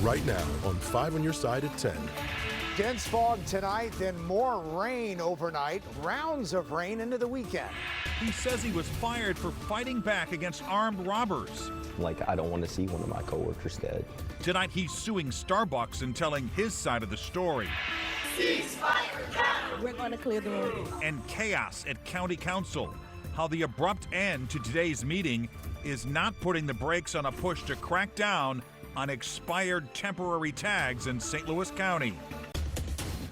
right now on 5 on your side at 10. Dense fog tonight, then more rain overnight, rounds of rain into the weekend. He says he was fired for fighting back against armed robbers. Like, I don't want to see one of my coworkers dead. Tonight, he's suing Starbucks and telling his side of the story. Ceasefire down! We're going to clear the road. And chaos at County Council. How the abrupt end to today's meeting is not putting the brakes on a push to crack down on expired temporary tags in St. Louis County.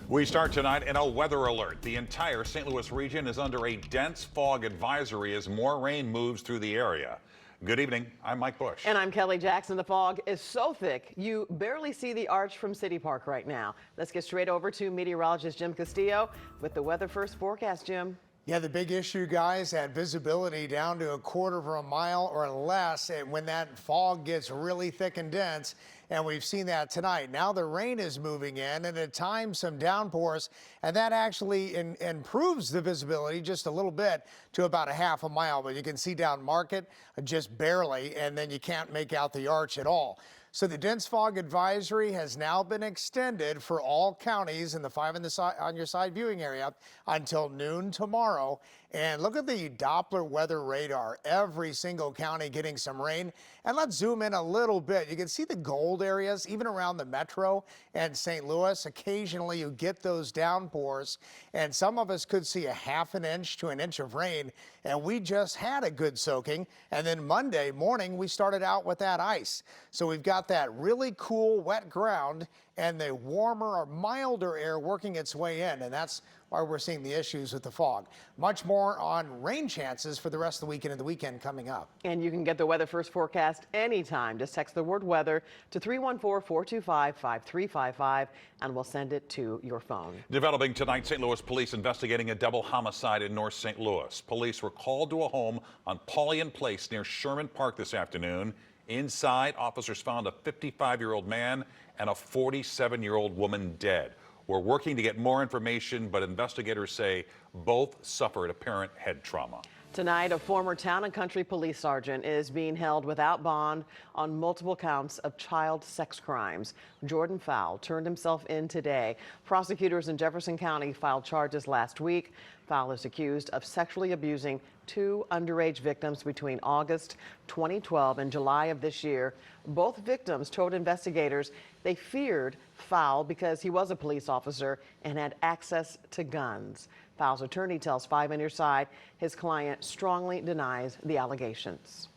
We start tonight in a weather alert. The entire St. Louis region is under a dense fog advisory as more rain moves through the area. Good evening. I'm Mike Bush. And I'm Kelly Jackson. The fog is so thick, you barely see the arch from City Park right now. Let's get straight over to meteorologist Jim Castillo with the weather first forecast. Jim. Yeah, the big issue, guys, that visibility down to 1/4 of a mile or less, and when that fog gets really thick and dense, and we've seen that tonight. Now the rain is moving in, and at times some downpours, and that actually improves the visibility just a little bit to about 1/2 mile, but you can see down Market just barely, and then you can't make out the arch at all. So the dense fog advisory has now been extended for all counties in the 5 on your side viewing area until noon tomorrow. And look at the Doppler weather radar. Every single county getting some rain. And let's zoom in a little bit. You can see the gold areas, even around the metro and St. Louis. Occasionally you get those downpours, and some of us could see 1/2 inch to 1 inch of rain. And we just had a good soaking. And then Monday morning, we started out with that ice. So we've got that really cool wet ground and the warmer or milder air working its way in, and that's why we're seeing the issues with the fog. Much more on rain chances for the rest of the weekend and the weekend coming up. And you can get the weather first forecast anytime. Just text the word weather to 314-425-5355 and we'll send it to your phone. Developing tonight, St. Louis police investigating a double homicide in North St. Louis. Police were called to a home on Paulian Place near Sherman Park this afternoon. Inside, officers found a 55-year-old man and a 47-year-old woman dead. We're working to get more information, but investigators say both suffered apparent head trauma. Tonight, a former Town and Country police sergeant is being held without bond on multiple counts of child sex crimes. Jordan Fowle turned himself in today. Prosecutors in Jefferson County filed charges last week. Fowle is accused of sexually abusing 2 underage victims between August 2012 and July of this year. Both victims told investigators they feared Fowle because he was a police officer and had access to guns. Fowle's attorney tells 5 on your side his client strongly denies the allegations.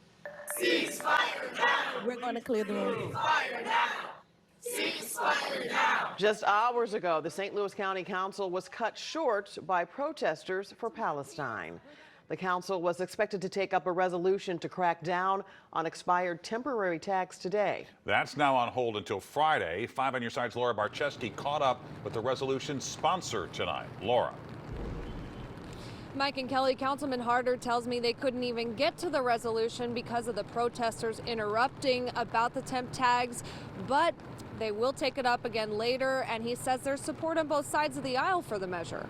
Ceasefire down! We're going to clear the road. Ceasefire down! Ceasefire down! Just hours ago, the St. Louis County Council was cut short by protesters for Palestine. The council was expected to take up a resolution to crack down on expired temporary tags today. That's now on hold until Friday. 5 on your side's Laura Barchesky caught up with the resolution's sponsor tonight. Laura. Mike and Kelly, Councilman Harder tells me they couldn't even get to the resolution because of the protesters interrupting about the temp tags, but they will take it up again later, and he says there's support on both sides of the aisle for the measure.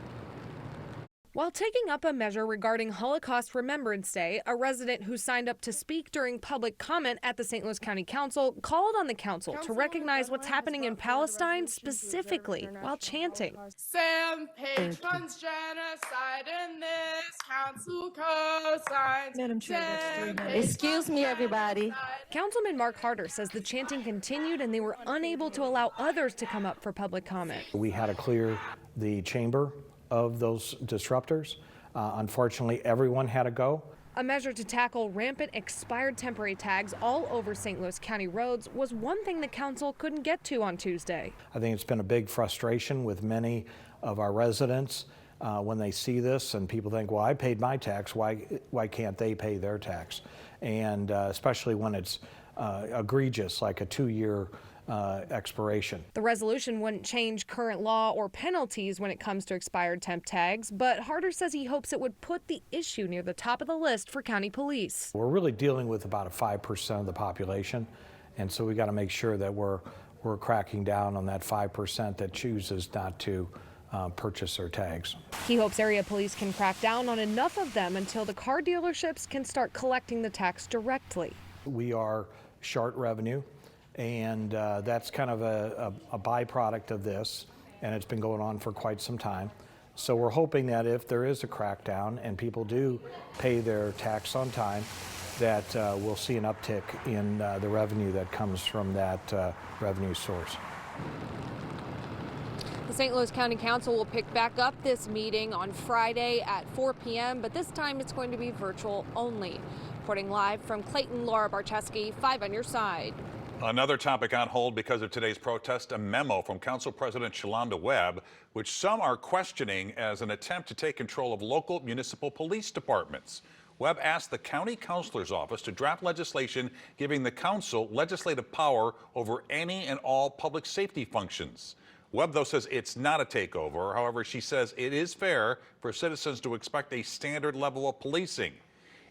While taking up a measure regarding Holocaust Remembrance Day, a resident who signed up to speak during public comment at the St. Louis County Council called on the council to recognize what's happening in Palestine specifically while chanting. Sam Page funds genocide in this council co-signs. Madam Chair, that's 3 minutes. Excuse me, everybody. Councilman Mark Harder says the chanting continued and they were unable to allow others to come up for public comment. We had to clear the chamber of those disruptors. Unfortunately, everyone had to go. A measure to tackle rampant expired temporary tags all over St. Louis County roads was one thing the council couldn't get to on Tuesday. I think it's been a big frustration with many of our residents when they see this, and people think, well, I paid my tax, why can't they pay their tax? And especially when it's egregious, like a 2-year expiration. The resolution wouldn't change current law or penalties when it comes to expired temp tags, but Harder says he hopes it would put the issue near the top of the list for county police. We're really dealing with about a 5% of the population, and so we got to make sure that we're cracking down on that 5% that chooses not to purchase their tags. He hopes area police can crack down on enough of them until the car dealerships can start collecting the tax directly. We are short revenue, And that's kind of a byproduct of this, and it's been going on for quite some time. So we're hoping that if there is a crackdown and people do pay their tax on time, that we'll see an uptick in the revenue that comes from that revenue source. The St. Louis County Council will pick back up this meeting on Friday at 4 p.m., but this time it's going to be virtual only. Reporting live from Clayton, Laura Barcheski, 5 on your side. Another topic on hold because of today's protest, a memo from Council President Shalonda Webb, which some are questioning as an attempt to take control of local municipal police departments. Webb asked the county councilor's office to draft legislation giving the council legislative power over any and all public safety functions. Webb, though, says it's not a takeover. However, she says it is fair for citizens to expect a standard level of policing.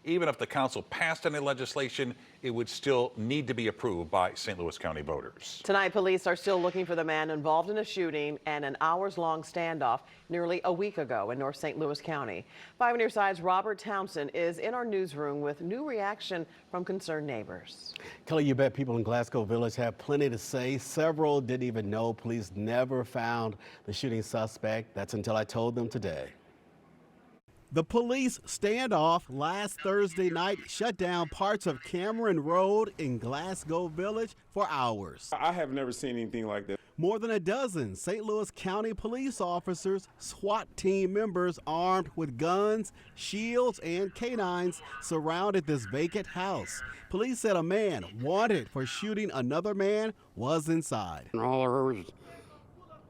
Even if the council passed any legislation, it would still need to be approved by St. Louis County voters. Tonight, police are still looking for the man involved in a shooting and an hours-long standoff nearly a week ago in North St. Louis County. 5 on your side's Robert Townsend is in our newsroom with new reaction from concerned neighbors. Kelly, you bet people in Glasgow Village have plenty to say. Several didn't even know police never found the shooting suspect. That's until I told them today. The police standoff last Thursday night shut down parts of Cameron Road in Glasgow Village for hours. I have never seen anything like this. More than a dozen St. Louis County police officers, SWAT team members armed with guns, shields, and canines surrounded this vacant house. Police said a man wanted for shooting another man was inside. And all I heard was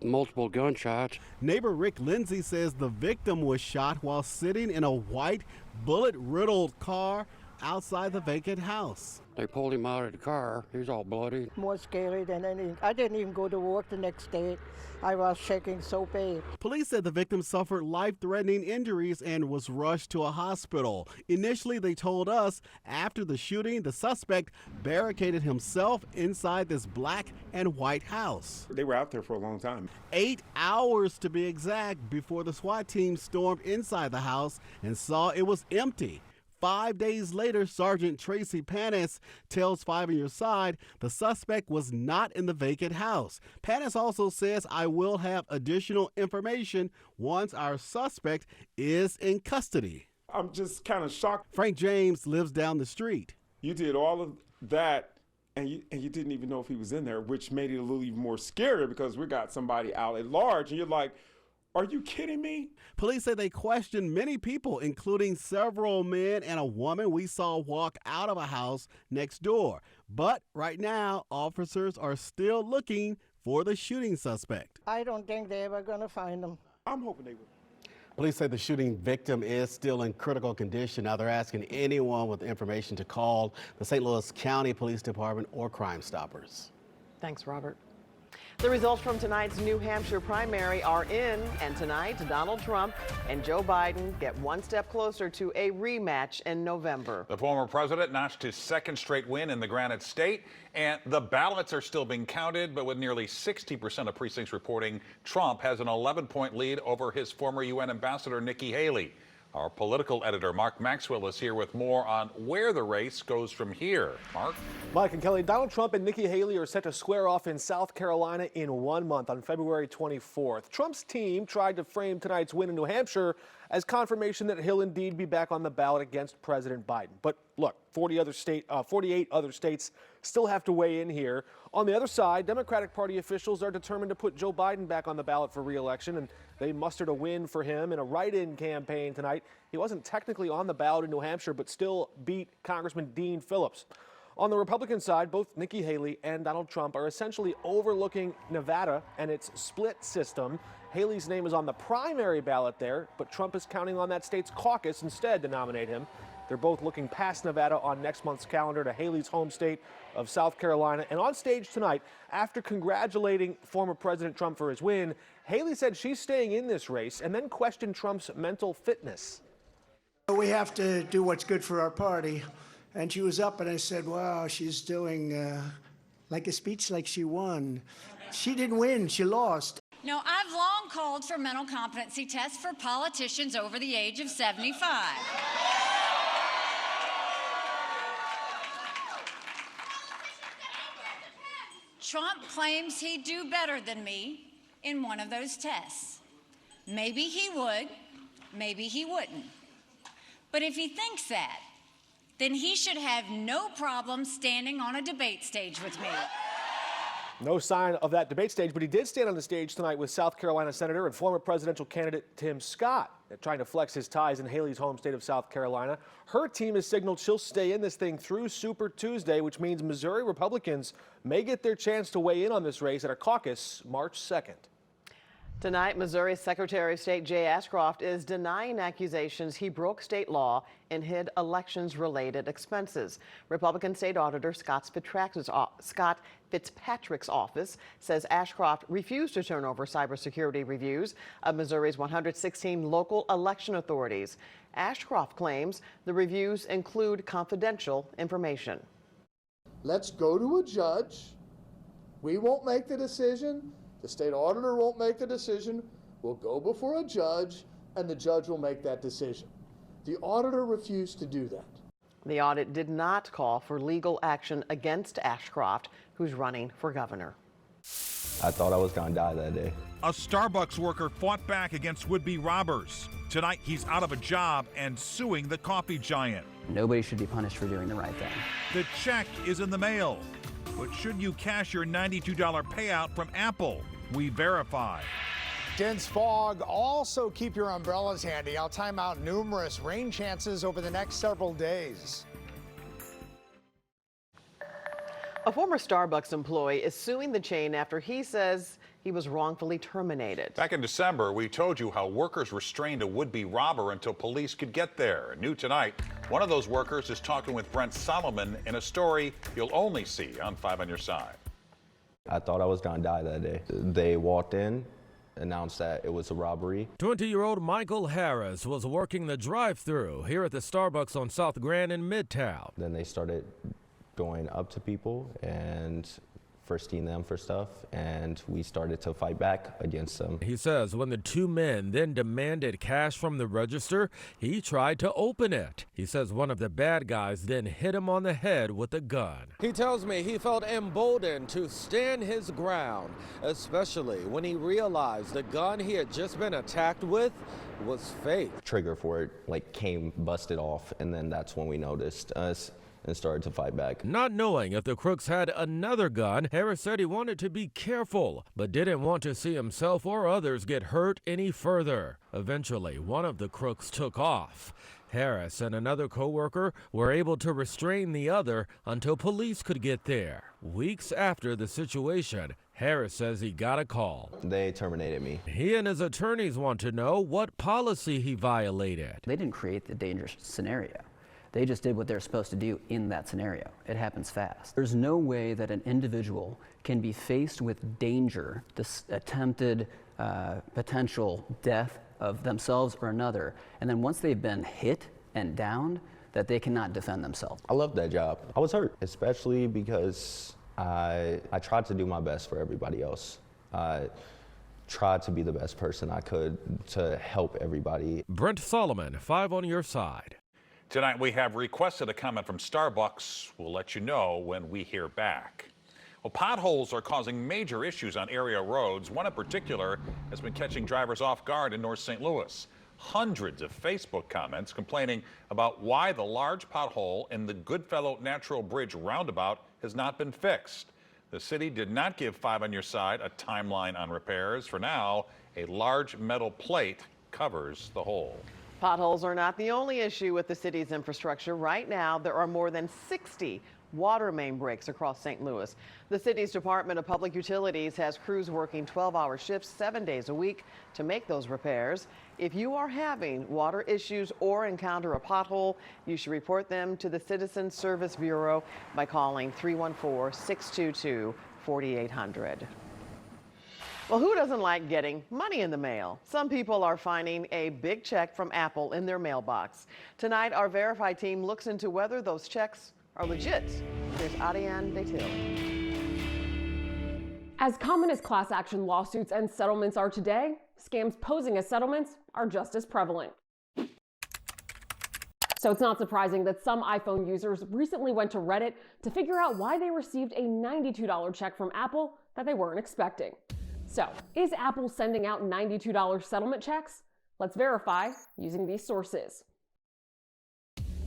multiple gunshots. Neighbor Rick Lindsay says the victim was shot while sitting in a white, bullet-riddled car outside the vacant house. They pulled him out of the car. He was all bloody. More scary than anything. I didn't even go to work the next day. I was shaking so bad. Police said the victim suffered life-threatening injuries and was rushed to a hospital. Initially, they told us after the shooting, the suspect barricaded himself inside this black and white house. They were out there for a long time. 8 hours to be exact before the SWAT team stormed inside the house and saw it was empty. 5 days later, Sergeant Tracy Panis tells 5 on your side the suspect was not in the vacant house. Panis also says, I will have additional information once our suspect is in custody. I'm just kind of shocked. Frank James lives down the street. You did all of that and you didn't even know if he was in there, which made it a little even more scary because we got somebody out at large and you're like, are you kidding me? Police say they questioned many people, including several men and a woman we saw walk out of a house next door. But right now, officers are still looking for the shooting suspect. I don't think they're ever going to find him. I'm hoping they will. Police say the shooting victim is still in critical condition. Now they're asking anyone with information to call the St. Louis County Police Department or Crime Stoppers. Thanks, Robert. The results from tonight's New Hampshire primary are in, and tonight Donald Trump and Joe Biden get one step closer to a rematch in November. The former president notched his second straight win in the Granite State, and the ballots are still being counted, but with nearly 60% of precincts reporting, Trump has an 11-point lead over his former UN ambassador Nikki Haley. Our political editor, Mark Maxwell, is here with more on where the race goes from here. Mark? Mike and Kelly, Donald Trump and Nikki Haley are set to square off in South Carolina in 1 month on February 24th. Trump's team tried to frame tonight's win in New Hampshire as confirmation that he'll indeed be back on the ballot against President Biden. But look, 48 other states still have to weigh in here. On the other side, Democratic Party officials are determined to put Joe Biden back on the ballot for re-election, and they mustered a win for him in a write-in campaign tonight. He wasn't technically on the ballot in New Hampshire, but still beat Congressman Dean Phillips. On the Republican side, both Nikki Haley and Donald Trump are essentially overlooking Nevada and its split system. Haley's name is on the primary ballot there, but Trump is counting on that state's caucus instead to nominate him. They're both looking past Nevada on next month's calendar to Haley's home state of South Carolina. And on stage tonight, after congratulating former President Trump for his win, Haley said she's staying in this race and then questioned Trump's mental fitness. We have to do what's good for our party. And she was up and I said, wow, she's doing like a speech like she won. She didn't win, she lost. No, I've long called for mental competency tests for politicians over the age of 75. Trump claims he'd do better than me in one of those tests. Maybe he would, maybe he wouldn't. But if he thinks that, then he should have no problem standing on a debate stage with me. No sign of that debate stage, but he did stand on the stage tonight with South Carolina Senator and former presidential candidate Tim Scott, trying to flex his ties in Haley's home state of South Carolina. Her team has signaled she'll stay in this thing through Super Tuesday, which means Missouri Republicans may get their chance to weigh in on this race at a caucus March 2nd. Tonight, Missouri Secretary of State Jay Ashcroft is denying accusations he broke state law and hid elections-related expenses. Republican State Auditor Scott Fitzpatrick's office says Ashcroft refused to turn over cybersecurity reviews of Missouri's 116 local election authorities. Ashcroft claims the reviews include confidential information. Let's go to a judge. We won't make the decision. The state auditor won't make the decision. We'll go before a judge, and the judge will make that decision. The auditor refused to do that. The audit did not call for legal action against Ashcroft, who's running for governor. I thought I was going to die that day. A Starbucks worker fought back against would-be robbers. Tonight, he's out of a job and suing the coffee giant. Nobody should be punished for doing the right thing. The check is in the mail. But should you cash your $92 payout from Apple? We verify. Dense fog. Also keep your umbrellas handy. I'll time out numerous rain chances over the next several days. A former Starbucks employee is suing the chain after he says he was wrongfully terminated. Back in December, we told you how workers restrained a would-be robber until police could get there. New tonight, one of those workers is talking with Brent Solomon in a story you'll only see on 5 on Your Side. I thought I was going to die that day. They walked in, announced that it was a robbery. 20-year-old Michael Harris was working the drive-thru here at the Starbucks on South Grand in Midtown. Then they started going up to people and frisking them for stuff, and we started to fight back against them. He says when the two men then demanded cash from the register, he tried to open it. He says one of the bad guys then hit him on the head with a gun. He tells me he felt emboldened to stand his ground, especially when he realized the gun he had just been attacked with was fake. Trigger for it came busted off, and then that's when we noticed us and started to fight back. Not knowing if the crooks had another gun, Harris said he wanted to be careful, but didn't want to see himself or others get hurt any further. Eventually, one of the crooks took off. Harris and another co-worker were able to restrain the other until police could get there. Weeks after the situation, Harris says he got a call. They terminated me. He and his attorneys want to know what policy he violated. They didn't create the dangerous scenario. They just did what they're supposed to do in that scenario. It happens fast. There's no way that an individual can be faced with danger, this attempted potential death of themselves or another, and then once they've been hit and downed, that they cannot defend themselves. I love that job. I was hurt, especially because I tried to do my best for everybody else. I tried to be the best person I could to help everybody. Brent Solomon, 5 on Your Side. Tonight, we have requested a comment from Starbucks. We'll let you know when we hear back. Well, potholes are causing major issues on area roads. One in particular has been catching drivers off guard in North St. Louis. Hundreds of Facebook comments complaining about why the large pothole in the Goodfellow Natural Bridge roundabout has not been fixed. The city did not give 5 on Your Side a timeline on repairs. For now, a large metal plate covers the hole. Potholes are not the only issue with the city's infrastructure. Right now, there are more than 60 water main breaks across St. Louis. The city's Department of Public Utilities has crews working 12-hour shifts 7 days a week to make those repairs. If you are having water issues or encounter a pothole, you should report them to the Citizen Service Bureau by calling 314-622-4800. Well, who doesn't like getting money in the mail? Some people are finding a big check from Apple in their mailbox. Tonight, our Verify team looks into whether those checks are legit. Here's Adiane Detil. As common as class action lawsuits and settlements are today, scams posing as settlements are just as prevalent. So it's not surprising that some iPhone users recently went to Reddit to figure out why they received a $92 check from Apple that they weren't expecting. So, is Apple sending out $92 settlement checks? Let's verify using these sources.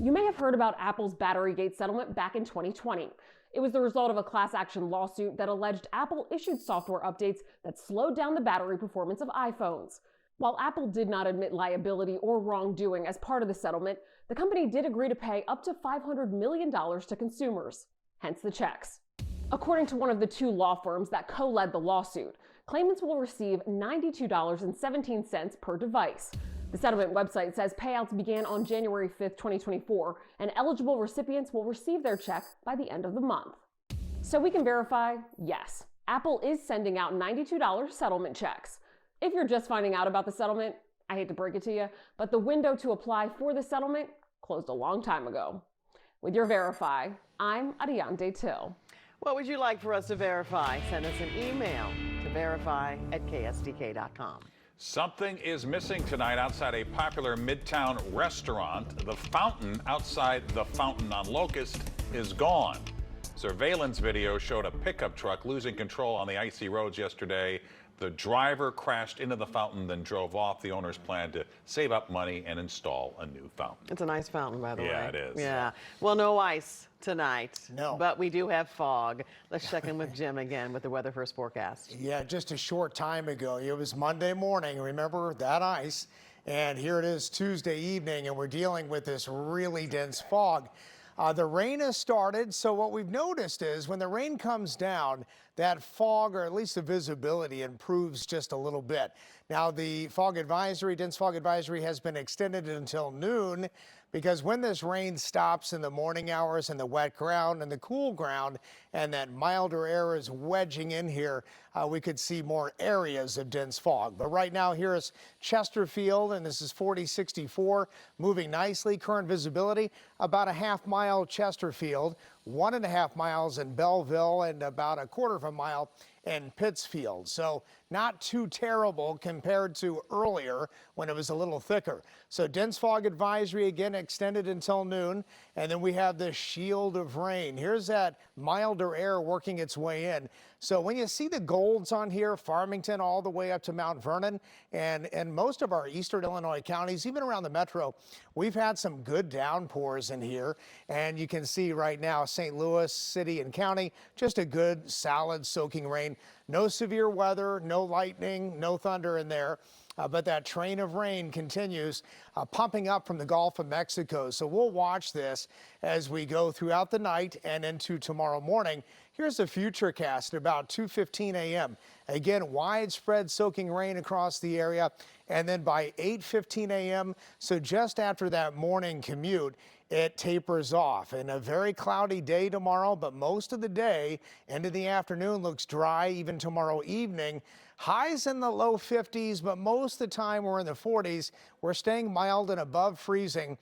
You may have heard about Apple's BatteryGate settlement back in 2020. It was the result of a class action lawsuit that alleged Apple issued software updates that slowed down the battery performance of iPhones. While Apple did not admit liability or wrongdoing as part of the settlement, the company did agree to pay up to $500 million to consumers, hence the checks. According to one of the two law firms that co-led the lawsuit, claimants will receive $92.17 per device. The settlement website says payouts began on January 5th, 2024, and eligible recipients will receive their check by the end of the month. So we can verify, yes, Apple is sending out $92 settlement checks. If you're just finding out about the settlement, I hate to break it to you, but the window to apply for the settlement closed a long time ago. With your Verify, I'm Adiante Till. What would you like for us to verify? Send us an email to verify@ksdk.com. Something is missing tonight outside a popular Midtown restaurant. The fountain outside the Fountain on Locust is gone. Surveillance video showed a pickup truck losing control on the icy roads yesterday. The driver crashed into the fountain, then drove off. The owners plan to save up money and install a new fountain. It's a nice fountain, by the way. Yeah, it is. Yeah. Well, no ice tonight. No. But we do have fog. Let's check in with Jim again with the weather first forecast. Yeah, just a short time ago. It was Monday morning. Remember that ice? And here it is Tuesday evening, and we're dealing with this really dense fog. The rain has started, so what we've noticed is when the rain comes down, that fog, or at least the visibility, improves just a little bit. Now, the fog advisory, dense fog advisory, has been extended until noon because when this rain stops in the morning hours and the wet ground and the cool ground and that milder air is wedging in here, we could see more areas of dense fog. But right now, here is Chesterfield, and this is 4064, moving nicely. Current visibility, about a half mile Chesterfield, 1.5 miles in Belleville, and about a quarter of a mile in Pittsfield. So not too terrible compared to earlier when it was a little thicker. So dense fog advisory again extended until noon. And then we have this shield of rain. Here's that milder air working its way in. So when you see the golds on here, Farmington all the way up to Mount Vernon and most of our eastern Illinois counties, even around the metro, we've had some good downpours in here. And you can see right now, St. Louis City and County, just a good solid soaking rain. No severe weather, no lightning, no thunder in there. But that train of rain continues pumping up from the Gulf of Mexico. So we'll watch this as we go throughout the night and into tomorrow morning. Here's the futurecast at about 2:15 a.m. Again, widespread soaking rain across the area. And then by 8:15 a.m., so just after that morning commute, it tapers off. And a very cloudy day tomorrow, but most of the day into the afternoon looks dry even tomorrow evening. Highs in the low 50s, but most of the time we're in the 40s. We're staying mild and above freezing.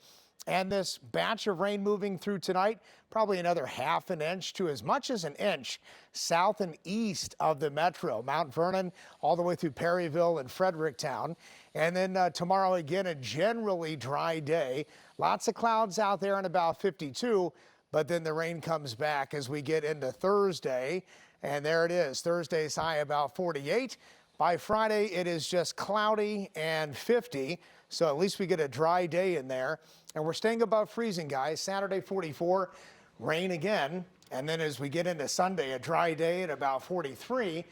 And this batch of rain moving through tonight, probably another half an inch to as much as an inch south and east of the metro, Mount Vernon, all the way through Perryville and Fredericktown. And then tomorrow, again, a generally dry day. Lots of clouds out there and about 52, but then the rain comes back as we get into Thursday. And there it is. Thursday's high about 48. By Friday, it is just cloudy and 50. So at least we get a dry day in there. And we're staying above freezing, guys. Saturday, 44, rain again. And then as we get into Sunday, a dry day at about 43.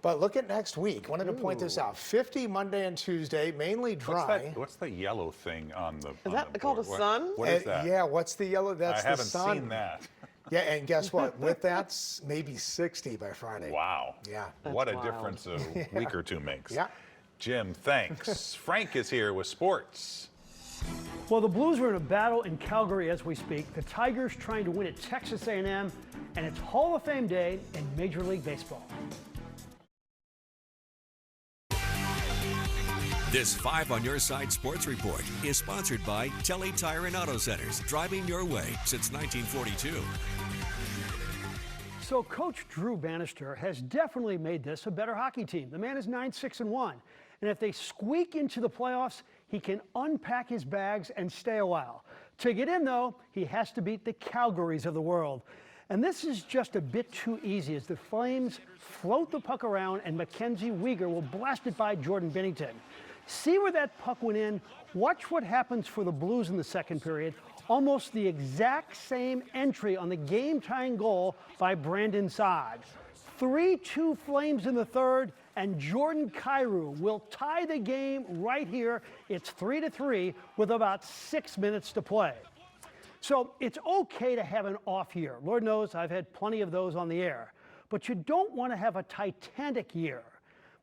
But look at next week. Wanted to point this out. 50 Monday and Tuesday, mainly dry. What's the yellow thing on the Is that called a sun? What is that? Yeah, what's the yellow? That's the sun. I haven't seen that. Yeah, and guess what? With that, maybe 60 by Friday. Wow. Yeah. What a difference a week or two makes. Yeah. Jim, thanks. Frank is here with sports. Well, the Blues are in a battle in Calgary as we speak. The Tigers trying to win at Texas A&M, and it's Hall of Fame Day in Major League Baseball. This 5 on Your Side Sports Report is sponsored by Telly Tire and Auto Centers, driving your way since 1942. So Coach Drew Bannister has definitely made this a better hockey team. The man is 9-6-1, and if they squeak into the playoffs, he can unpack his bags and stay a while. To get in, though, he has to beat the Calgarys of the world. And this is just a bit too easy as the Flames float the puck around and Mackenzie Weegar will blast it by Jordan Binnington. See where that puck went in? Watch what happens for the Blues in the second period. Almost the exact same entry on the game-tying goal by Brandon Saad. 3-2 Flames in the third, and Jordan Kyrou will tie the game right here. It's 3-3 with about 6 minutes to play. So it's okay to have an off year. Lord knows I've had plenty of those on the air. But you don't want to have a Titanic year.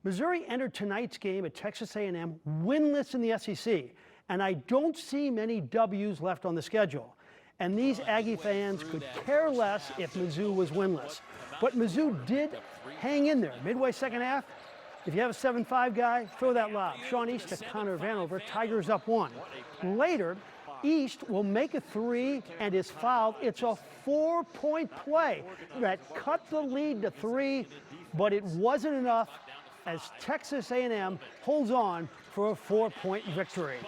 Missouri entered tonight's game at Texas A&M winless in the SEC, and I don't see many W's left on the schedule. And these Aggie fans could care less if Mizzou was winless. But Mizzou did hang in there. Midway second half, if you have a 7-5 guy, throw that lob. Sean East to Connor Vanover, Tigers up 1. Later, East will make a 3 and is fouled. It's a 4-point play that cut the lead to 3, but it wasn't enough as Texas A&M holds on for a 4-point victory.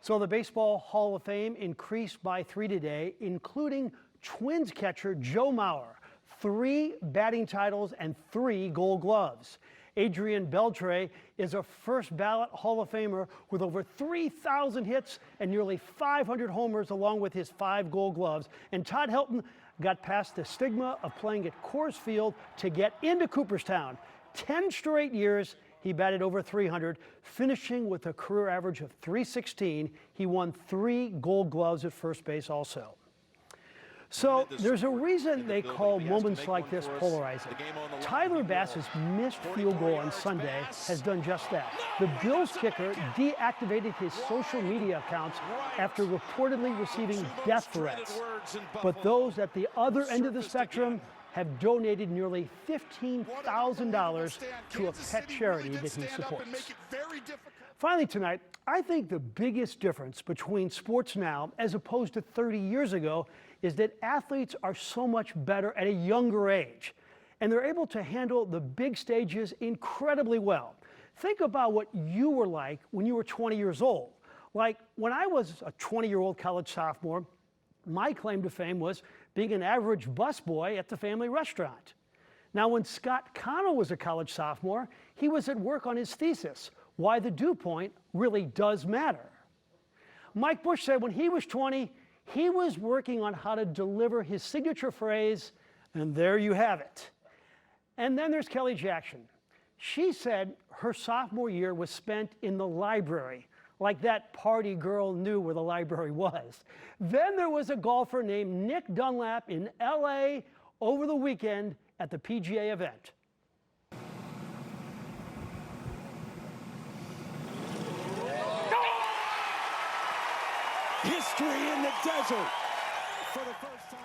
So the Baseball Hall of Fame increased by 3 today, including Twins catcher Joe Mauer, 3 batting titles and 3 Gold Gloves. Adrian Beltre is a first ballot Hall of Famer with over 3,000 hits and nearly 500 homers along with his 5 Gold Gloves. And Todd Helton got past the stigma of playing at Coors Field to get into Cooperstown. 10 straight years he batted over 300, finishing with a career average of .316. He won 3 Gold Gloves at first base also. So there's a reason they call moments like this polarizing. Tyler Bass's missed field goal on Sunday has done just that. The Bills kicker deactivated his social media accounts after reportedly receiving death threats. But those at the other end of the spectrum have donated nearly $15,000 to a pet charity that he supports. Finally tonight, I think the biggest difference between sports now as opposed to 30 years ago is that athletes are so much better at a younger age, and they're able to handle the big stages incredibly well. Think about what you were like when you were 20 years old. Like when I was a 20-year-old college sophomore, my claim to fame was being an average busboy at the family restaurant. Now, when Scott Connell was a college sophomore, he was at work on his thesis, Why the Dew Point Really Does Matter. Mike Bush said when he was 20, he was working on how to deliver his signature phrase, and there you have it. And then there's Kelly Jackson. She said her sophomore year was spent in the library, like that party girl knew where the library was. Then there was a golfer named Nick Dunlap in LA over the weekend at the PGA event. History in the desert.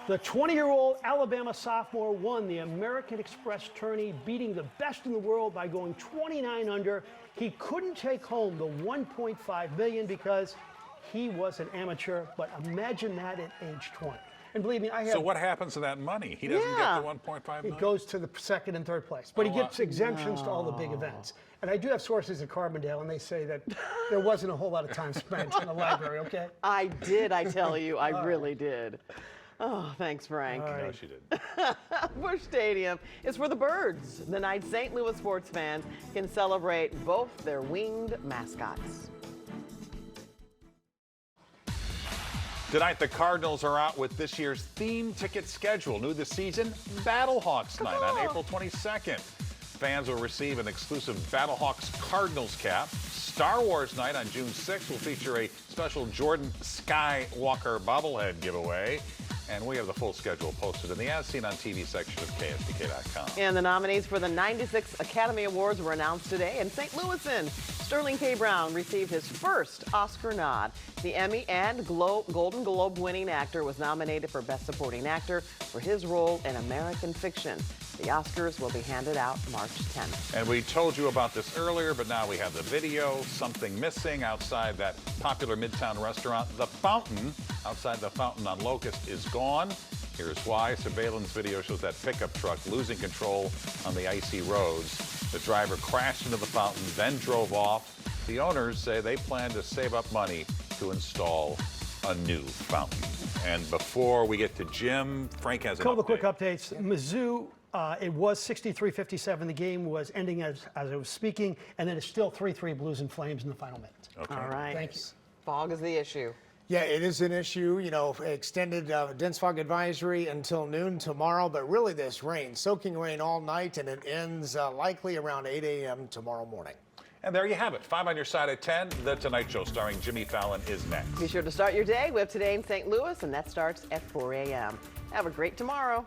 The 20-year-old Alabama sophomore won the American Express tourney, beating the best in the world by going 29 under. He couldn't take home the $1.5 million because he was an amateur, but imagine that at age 20. And believe me, I have... So what happens to that money? He doesn't get the $1.5 million? It goes to the second and third place, but he gets exemptions to all the big events. And I do have sources at Carbondale, and they say that there wasn't a whole lot of time spent in the library, okay? I did, I tell you. I really did. Oh, thanks, Frank. No, she didn't. Busch Stadium is for the birds. The night St. Louis sports fans can celebrate both their winged mascots. Tonight, the Cardinals are out with this year's theme ticket schedule. New this season, Battlehawks Night on April 22nd. Fans will receive an exclusive Battlehawks Cardinals cap. Star Wars Night on June 6th will feature a special Jordan Skywalker bobblehead giveaway. And we have the full schedule posted in the As Seen on TV section of KSDK.com. And the nominees for the 96 Academy Awards were announced today in St. Louis. Sterling K. Brown received his first Oscar nod. The Emmy and Golden Globe winning actor was nominated for Best Supporting Actor for his role in American Fiction. The Oscars will be handed out March 10th. And we told you about this earlier, but now we have the video. Something missing outside that popular Midtown restaurant. The fountain outside the fountain on Locust is gone. Here's why. Surveillance video shows that pickup truck losing control on the icy roads. The driver crashed into the fountain, then drove off. The owners say they plan to save up money to install a new fountain. And before we get to Jim, Frank has A an couple of update. quick updates. Mizzou, it was 63-57. The game was ending as I was speaking, and then it's still 3-3 Blues and Flames in the final minute. Okay. All right. Thank you. Fog is the issue. Yeah, it is an issue, you know, extended dense fog advisory until noon tomorrow, but really this rain, soaking rain all night, and it ends likely around 8 a.m. tomorrow morning. And there you have it. 5 on your side at 10. The Tonight Show starring Jimmy Fallon is next. Be sure to start your day with Today in St. Louis, and that starts at 4 a.m. Have a great tomorrow.